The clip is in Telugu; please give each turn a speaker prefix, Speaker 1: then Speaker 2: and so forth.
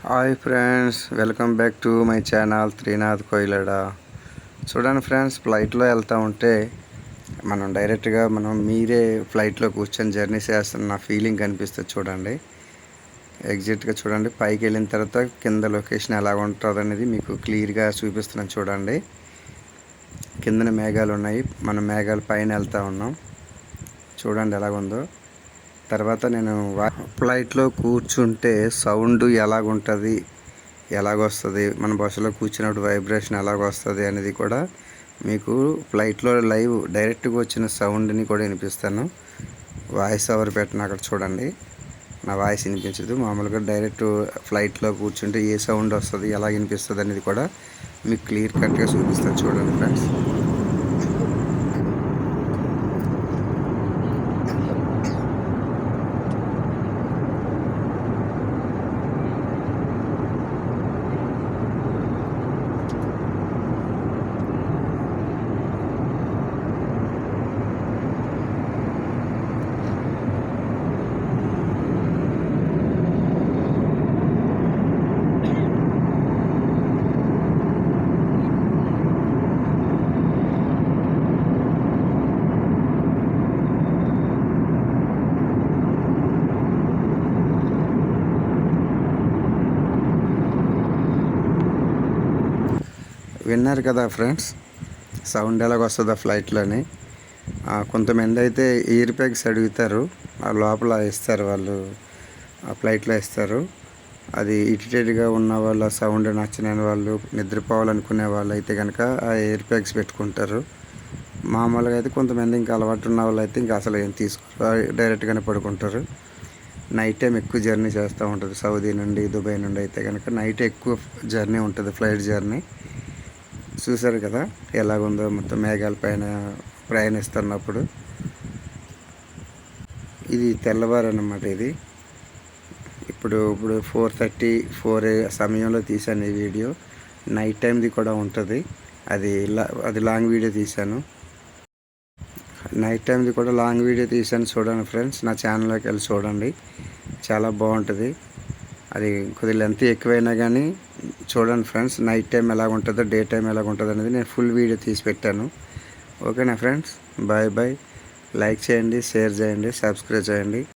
Speaker 1: Hi friends, welcome back to my channel Trinath Koilada. చూడండి ఫ్రెండ్స్, ఫ్లైట్లో వెళ్తూ ఉంటే మనం డైరెక్ట్గా మీరే ఫ్లైట్లో కూర్చొని జర్నీ చేస్తున్న ఫీలింగ్ కనిపిస్తుంది. చూడండి, ఎగ్జిట్గా చూడండి, పైకి వెళ్ళిన తర్వాత కింద లొకేషన్ ఎలా ఉంటుంది అనేది మీకు క్లియర్గా చూపిస్తున్నాను. చూడండి, కిందన మేఘాలు ఉన్నాయి, మనం మేఘాల పైన వెళ్తూ ఉన్నాం. చూడండి ఎలాగుందో. తర్వాత నేను ఫ్లైట్లో కూర్చుంటే సౌండ్ ఎలాగుంటుంది, ఎలాగొస్తుంది, మన బస్సులో కూర్చున్నప్పుడు వైబ్రేషన్ ఎలాగొస్తుంది అనేది కూడా మీకు ఫ్లైట్లో లైవ్ డైరెక్ట్గా వచ్చిన సౌండ్ని కూడా వినిపిస్తాను. వాయిస్ ఓవర్ పెట్టిన అక్కడ చూడండి, నా వాయిస్ వినిపించదు. మామూలుగా డైరెక్ట్ ఫ్లైట్లో కూర్చుంటే ఏ సౌండ్ వస్తుంది, ఎలా వినిపిస్తుంది అనేది కూడా మీకు క్లియర్ కట్గా చూపిస్తాను. చూడండి ఫ్రెండ్స్, విన్నారు కదా ఫ్రెండ్స్, సౌండ్ ఎలాగొస్తుందో ఫ్లైట్లోని. కొంతమంది అయితే ఇయర్ ప్యాక్స్ అడుగుతారు, ఆ లోపల ఇస్తారు, వాళ్ళు ఆ ఫ్లైట్లో ఇస్తారు. అది ఇరిటేట్గా ఉన్న వాళ్ళు, సౌండ్ నచ్చని వాళ్ళు, నిద్రపోవాలనుకునే వాళ్ళు అయితే కనుక ఆ ఇయర్ ప్యాక్స్ పెట్టుకుంటారు. మామూలుగా అయితే కొంతమంది ఇంకా అలవాటు ఉన్న వాళ్ళు అయితే ఇంకా అసలు ఏం తీసుకోరు, డైరెక్ట్గానే పడుకుంటారు. నైట్ టైం ఎక్కువ జర్నీ చేస్తూ ఉంటుంది. సౌదీ నుండి, దుబాయ్ నుండి అయితే కనుక నైట్ ఎక్కువ జర్నీ ఉంటుంది, ఫ్లైట్ జర్నీ. చూసారు కదా ఎలాగుందో, మొత్తం మేఘాల పైన ప్రయాణిస్తున్నప్పుడు. ఇది తెల్లవారు అన్నమాట. ఇది ఇప్పుడు 4:30 సమయంలో తీశాను ఈ వీడియో. నైట్ టైంది కూడా ఉంటుంది, అది లాంగ్ వీడియో తీశాను. నైట్ టైంది కూడా లాంగ్ వీడియో తీశాను. చూడండి ఫ్రెండ్స్, నా ఛానల్లోకి వెళ్ళి చూడండి, చాలా బాగుంటుంది. అది కొద్దిగా లెంత్ ఎక్కువైనా కానీ చూడండి ఫ్రెండ్స్, నైట్ టైం ఎలా ఉంటుందో, డే టైం ఎలా ఉంటుందో అనేది నేను ఫుల్ వీడియో తీసి పెట్టాను. ఓకేనా ఫ్రెండ్స్, బాయ్ బాయ్. లైక్ చేయండి, షేర్ చేయండి, సబ్స్క్రైబ్ చేయండి.